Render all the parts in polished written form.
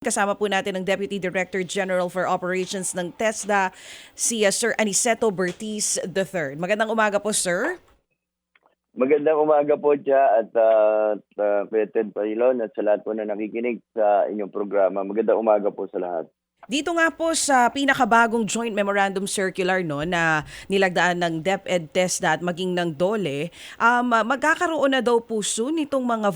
Kasama po natin ang Deputy Director General for Operations ng TESDA, si Sir Aniceto Bertiz III. Magandang umaga po, sir. Magandang umaga po Tia at Kuya Ted Pailon at sa lahat po na nakikinig sa inyong programa. Magandang umaga po sa lahat. Dito nga po sa pinakabagong Joint Memorandum Circular na nilagdaan ng DepEd TESDA at maging ng DOLE, magkakaroon na daw po soon itong mga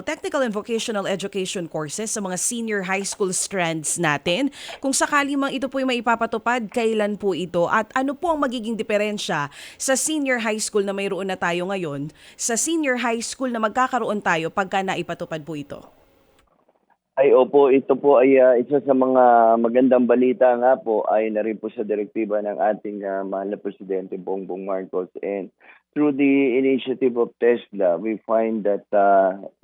technical and vocational education courses sa mga senior high school strands natin. Kung sakali mang ito po yung maipapatupad, kailan po ito at ano po ang magiging diferensya sa senior high school na mayroon na tayo ngayon sa senior high school na magkakaroon tayo pagka naipatupad po ito? Ay opo, ito po ay isa sa mga magandang balita nga po ay na rin po sa direktiba ng ating mahal na Presidente Bongbong Marcos. And through the initiative of TESDA, we find that,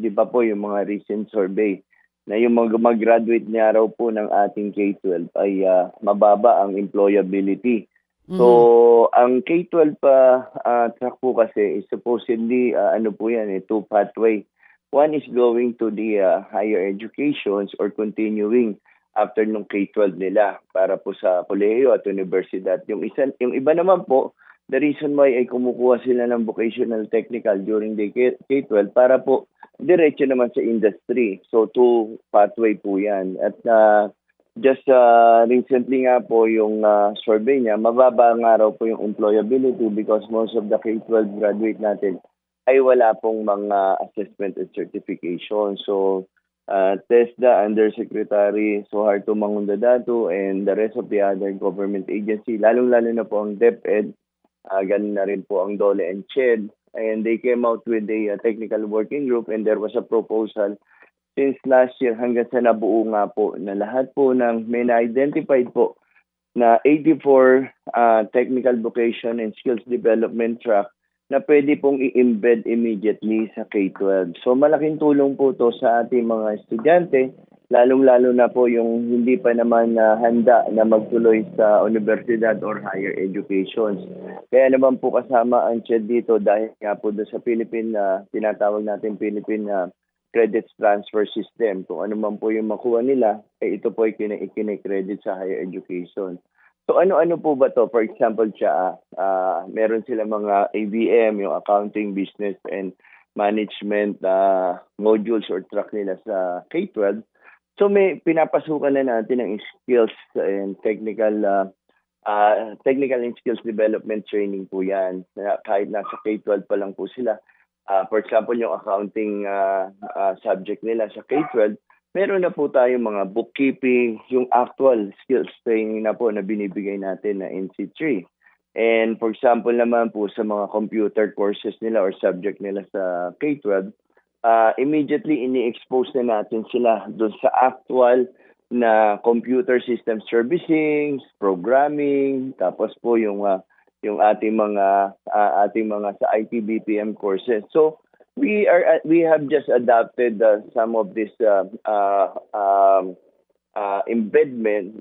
di ba po yung mga recent survey na yung mga mag-graduate niya raw po ng ating K-12 ay mababa ang employability. So, ang K-12 track po kasi is supposedly, ano po yan, two pathway. One is going to the higher educations or continuing after nung K-12 nila para po sa kolehiyo at universidad. Yung iba naman po, the reason why ay kumukuha sila ng vocational technical during the K-12 para po diretso naman sa industry. So two pathway po yan. At just recently nga po yung survey niya, mababa nga raw po yung employability because most of the K-12 graduate natin ay wala pong mga assessment and certification. So, TESDA Undersecretary Suharto Mangundadatu and the rest of the other government agency, lalong-lalo na po ang DepEd, ganun na rin po ang DOLE and CHED, and they came out with a technical working group and there was a proposal since last year hanggang sa nabuo nga po na lahat po ng may na-identified po na 84 technical vocation and skills development track na pwede pong i-embed immediately sa K-12. So malaking tulong po to sa ating mga estudyante, lalong-lalo na po yung hindi pa naman handa na magtuloy sa universidad or higher educations. Kaya naman po kasama ang CHED dito dahil nga po doon sa tinatawag natin Philippine Credits Transfer System. Kung ano man po yung makuha nila, ito po ay kine-credit sa higher education. So ano-ano po ba to? For example, meron sila mga ABM, yung accounting, business, and management modules or track nila sa K-12. So may pinapasukan na natin ang skills and technical and skills development training po yan. Kahit nasa K-12 pa lang po sila. For example, yung accounting subject nila sa K-12, meron na po tayong mga bookkeeping, yung actual skills training na po na binibigay natin na NC3. And for example naman po sa mga computer courses nila or subject nila sa K-12, immediately ini-expose na natin sila doon sa actual na computer system servicing, programming, tapos po yung ating mga sa IT BPM courses. So we have just adopted some of this embedment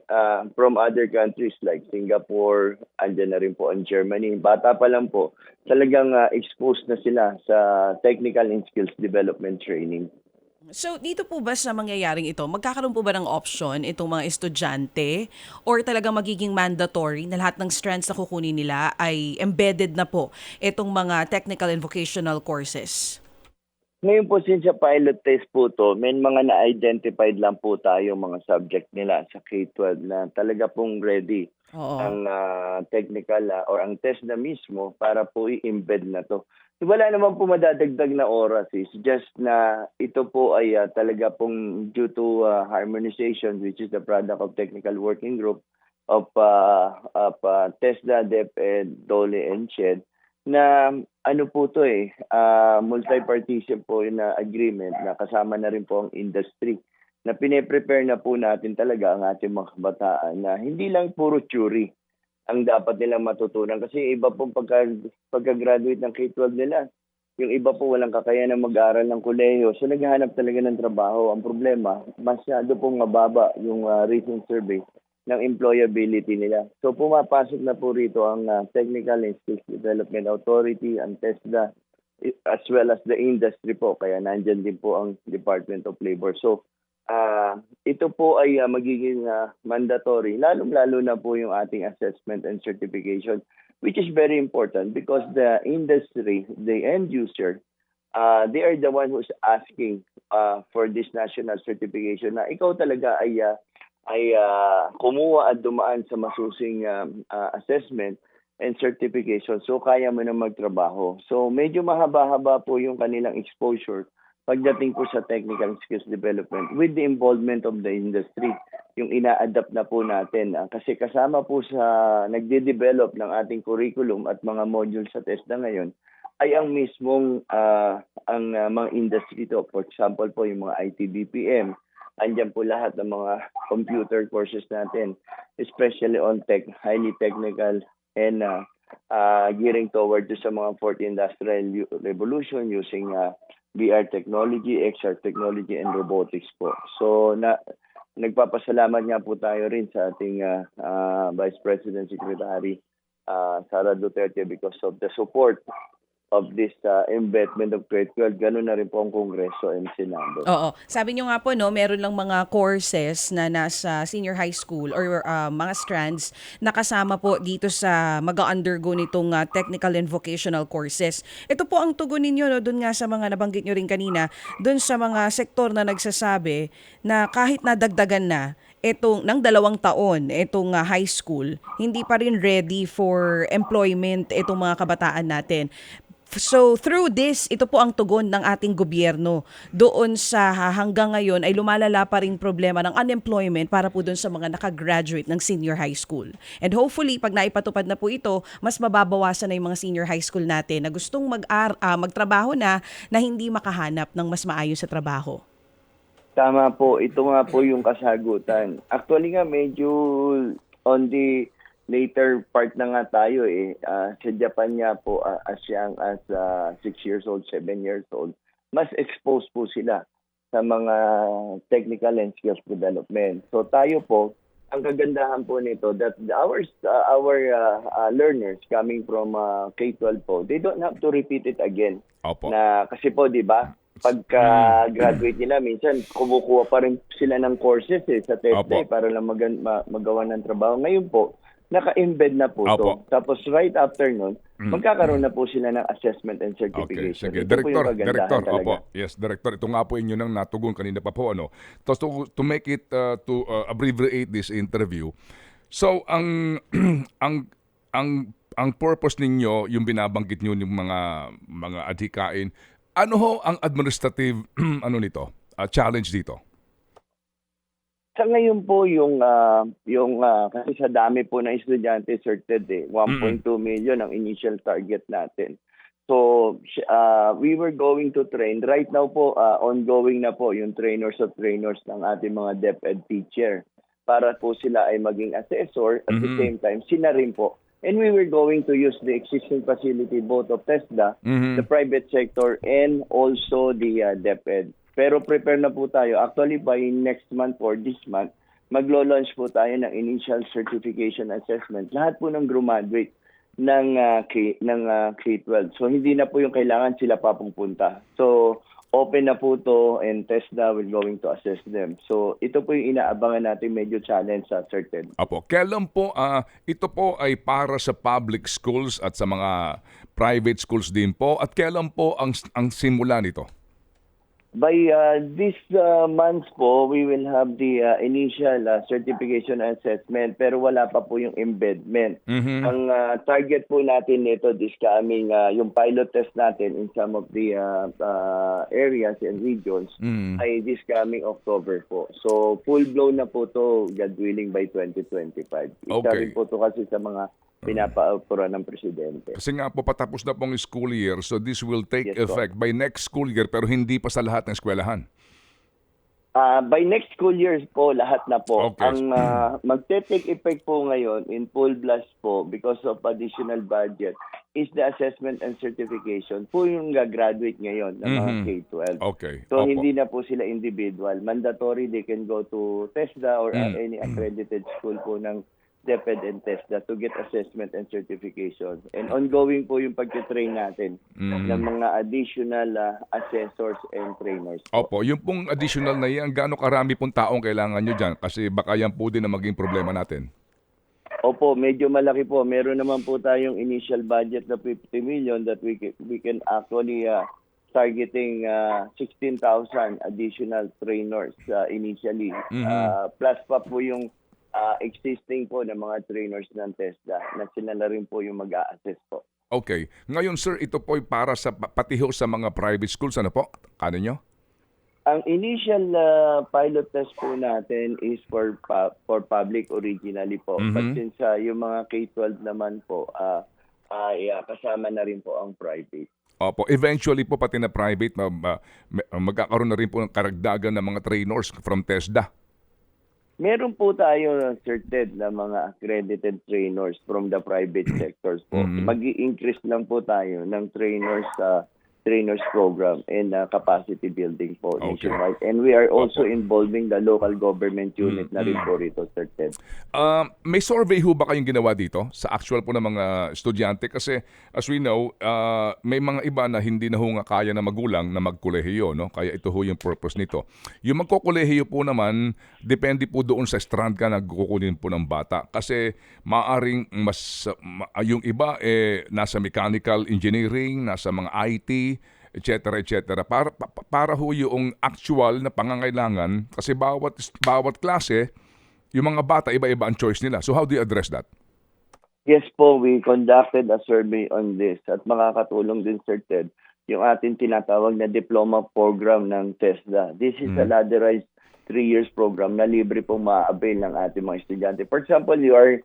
from other countries like Singapore, andyan na rin po ang Germany. Bata pa lang po, talagang exposed na sila sa technical and skills development training. So dito po ba sa mangyayaring ito, magkakaroon po ba ng option itong mga estudyante or talagang magiging mandatory na lahat ng strands na kukunin nila ay embedded na po itong mga technical and vocational courses? Ngayon po, since sa pilot test po to, may mga na-identified lang po tayo mga subject nila sa K-12 na talaga pong ready ang technical or ang test na mismo para po i-embed na to. Wala naman po madadagdag na oras. It's just na ito po ay talaga pong due to harmonization, which is the product of technical working group of TESDA, DepEd, DOLE, and CHED, na ano po to multi-partition po na agreement na kasama na rin po ang industry na pine-prepare na po natin talaga ang ating mga kabataan na hindi lang puro theory ang dapat nilang matutunan. Kasi iba po pagka-graduate ng K-12 nila, yung iba po walang kakayahan na mag-aral ng kolehiyo, so naghahanap talaga ng trabaho. Ang problema, masyado pong mababa yung recent survey ng employability nila. So pumapasok na po rito ang Technical and Skills Development Authority, ang TESDA, as well as the industry po. Kaya nandyan din po ang Department of Labor. So ito po ay magiging mandatory, lalong-lalo na po yung ating assessment and certification, which is very important because the industry, the end user, they are the one who's asking for this national certification na ikaw talaga ay kumuha at dumaan sa masusing assessment and certification. So kaya mo na magtrabaho. So medyo mahaba-haba po yung kanilang exposure pagdating po sa technical skills development with the involvement of the industry. Yung ina-adapt na po natin. Kasi kasama po sa nagde-develop ng ating curriculum at mga modules sa TESDA ngayon ay ang mismong mga industry to. For example po yung mga IT BPM, andyan po lahat ng mga computer courses natin, especially on tech, highly technical and gearing toward to sa mga fourth industrial revolution using VR technology, XR technology, and robotics po. So nagpapasalamat nga po tayo rin sa ating Vice President Secretary Sara Duterte because of the support of this embedment of grade 12. Ganun na rin po ang Kongreso and Senado. Oo. Sabi nyo nga po, no, meron lang mga courses na nasa senior high school or mga strands na kasama po dito sa mag-undergo nitong technical and vocational courses. Ito po ang tugon ninyo, no, dun nga sa mga nabanggit nyo rin kanina, dun sa mga sektor na nagsasabi na kahit nadagdagan na itong ng 2 taon, itong high school, hindi pa rin ready for employment itong mga kabataan natin. So through this, ito po ang tugon ng ating gobyerno doon sa hanggang ngayon ay lumalala pa ring problema ng unemployment para po doon sa mga nakagraduate ng senior high school. And hopefully, pag naipatupad na po ito, mas mababawasan na yung mga senior high school natin na gustong magtrabaho na hindi makahanap ng mas maayos sa trabaho. Tama po. Ito nga po yung kasagutan. Actually nga, medyo on the later part na nga tayo sa Japan nga po as young as 6 years old, 7 years old, mas exposed po sila sa mga technical and skills development. So tayo po, ang kagandahan po nito that our learners coming from K-12 po, they don't have to repeat it again. Opo. Na kasi po, di ba? Pagka-graduate nila, minsan kumukuha pa rin sila ng courses sa TESDA para lang magawa ng trabaho. Ngayon po, naka-embed na po to. Tapos right after nun, magkakaroon na po sila ng assessment and certification. Okay, sige. Ito po yung kagandahan Director, talaga. opo. Yes, Director. Ito nga po inyo nang natugon kanina pa po. Tapos to make it, to abbreviate this interview, so ang purpose ninyo, yung binabanggit nyo yung mga adhikain, ano ho ang administrative challenge dito? Sa ngayon po yung kasi sa dami po ng estudyante certed 1.2 million ang initial target natin. So we were going to train right now po ongoing na po yung trainers of trainers ng ating mga DepEd teacher para po sila ay maging assessor at the same time sila rin po. And we were going to use the existing facility both of TESDA, the private sector and also the DepEd. Pero prepare na po tayo. Actually, by next month or this month, maglo-launch po tayo ng initial certification assessment. Lahat po ng graduate ng K-12. So, hindi na po yung kailangan sila papupunta. So, open na po to and TESDA will going to assess them. So, ito po yung inaabangan natin medyo challenge sa certain. Apo, kailan po, ito po ay para sa public schools at sa mga private schools din po? At kailan po ang simula nito? By this month po, we will have the initial certification assessment pero wala pa po yung embedment. Ang target po natin nito this coming, yung pilot test natin in some of the areas and regions ay this coming October po. So full-blown na po to, God willing, by 2025. Isa rin po to kasi sa mga pinapa-autora ng Presidente. Kasi nga po patapos na pong school year, so this will take Yes, effect by next school year pero hindi pa sa lahat ng eskwelahan. By next school year po, lahat na po. Okay. Ang magte-take effect po ngayon in full blast po because of additional budget is the assessment and certification po yung graduate ngayon ng mga K-12. Okay. So Opo. hindi na po sila individual. Mandatory, they can go to TESDA or any accredited school po ng DepEd and TESDA to get assessment and certification. And ongoing po yung pag-train natin ng mga additional assessors and trainers. Opo, yung pong additional na yan, gaano karami pong taong kailangan nyo dyan? Kasi baka yan po din na maging problema natin. Opo, medyo malaki po. Meron naman po tayong initial budget na 50 million that we can actually targeting 16,000 additional trainers initially. Plus pa po yung existing po ng mga trainers ng TESDA na sila na rin po yung mag-a-assess po. Okay. Ngayon sir, ito po ay para sa patiho sa mga private schools. Ano po? Kano nyo? Ang initial pilot test po natin is for public originally po. But since yung mga K-12 naman po, kasama na rin po ang private. Opo, eventually po pati na private, magkakaroon na rin po ng karagdagan ng mga trainers from TESDA. Meron po tayo certified na mga accredited trainers from the private sectors po. Mag-i-increase lang po tayo ng trainers program and capacity building po nationwide. And we are also involving the local government unit na rin po rito, Sir Ted. May survey ho ba kayong ginawa dito sa actual po ng mga estudyante? Kasi as we know, may mga iba na hindi na ho nga kaya na magulang na magkolehiyo, no? Kaya ito ho yung purpose nito. Yung magkokolehiyo po naman, depende po doon sa strand ka na kukunin po ng bata. Kasi maaring yung iba nasa mechanical engineering, nasa mga IT, etc. Para ho yung actual na pangangailangan kasi bawat klase, yung mga bata iba-iba ang choice nila. So how do you address that? Yes po, we conducted a survey on this at makakatulong din, Sir Ted, yung ating tinatawag na diploma program ng TESDA. This is a ladderized 3 years program na libre pong ma-avail ng ating mga estudyante. For example, you are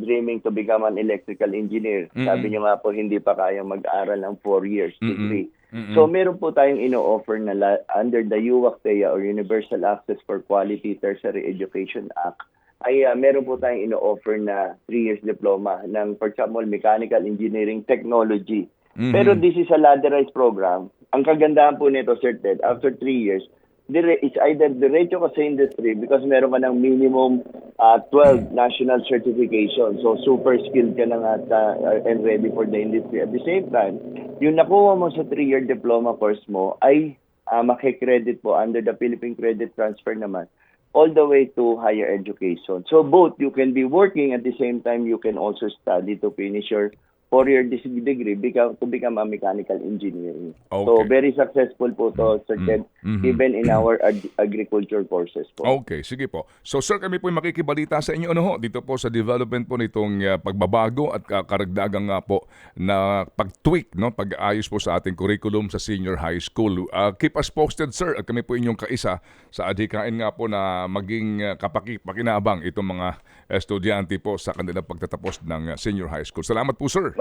dreaming to become an electrical engineer. Sabi niyo nga po, hindi pa kayang mag-aral ng 4 years degree. So meron po tayong ino-offer na under the UACTEA or Universal Access for Quality Tertiary Education Act, ay meron po tayong ino-offer na 3 years diploma ng, for example, mechanical engineering technology. Pero this is a ladderized program. Ang kagandahan po nito, Sir Ted, after 3 years, it's either diretso ka sa industry because meron ka ng minimum 12 national certification. So super skilled ka na nga and ready for the industry. At the same time, yung nakuha mo sa 3-year diploma course mo ay makikredit po under the Philippine Credit Transfer naman all the way to higher education. So both, you can be working at the same time, you can also study to finish your 4-year degree to become a mechanical engineering. Okay. So very successful po to, Sir Ted, even in our agriculture courses po. Okay, sige po. So sir, kami po makikibalita sa inyo dito po sa development po nitong pagbabago at karagdagang nga po na pag-tweak, no, pag-ayos po sa ating curriculum sa senior high school. Keep us posted, sir, at kami po inyong kaisa sa adhikain nga po na maging pakinabang itong mga estudyante po sa kanilang pagtatapos ng senior high school. Salamat po, sir.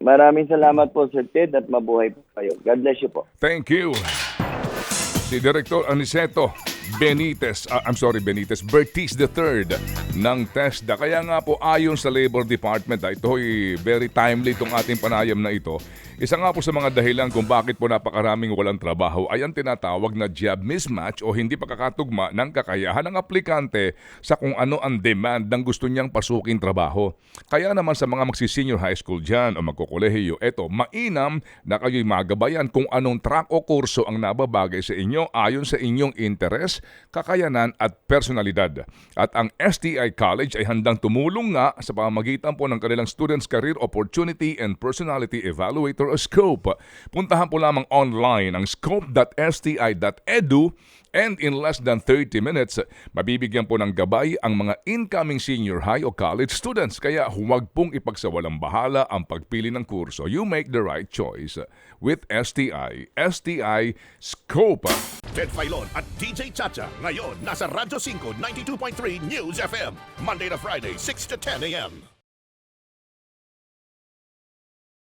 Maraming salamat po, Sir Ted, at mabuhay po kayo. God bless you po. Thank you. Si Director Aniceto Bertiz III ng TESDA. Kaya nga po ayon sa Labor Department, ito'y very timely itong ating panayam na ito. Isa nga po sa mga dahilan kung bakit po napakaraming walang trabaho ay ang tinatawag na job mismatch o hindi pagkakatugma ng kakayahan ng aplikante sa kung ano ang demand ng gusto niyang pasuking trabaho. Kaya naman sa mga magsi-senior high school dyan o magkukolehiyo, eto, mainam na kayo'y magabayan kung anong track o kurso ang nababagay sa inyo ayon sa inyong interes, kakayanan at personalidad. At ang STI College ay handang tumulong nga sa pamamagitan po ng kanilang Students Career Opportunity and Personality Evaluator o SCOPE. Puntahan po lamang online ang scope.sti.edu and in less than 30 minutes, mabibigyan po ng gabay ang mga incoming senior high o college students. Kaya huwag pong ipagsawalang bahala ang pagpili ng kurso. You make the right choice with STI. STI SCOPE. Ted Filon at DJ Chacha. Ngayon, nasa Radyo 5, 92.3 News FM. Monday to Friday, 6 to 10 a.m.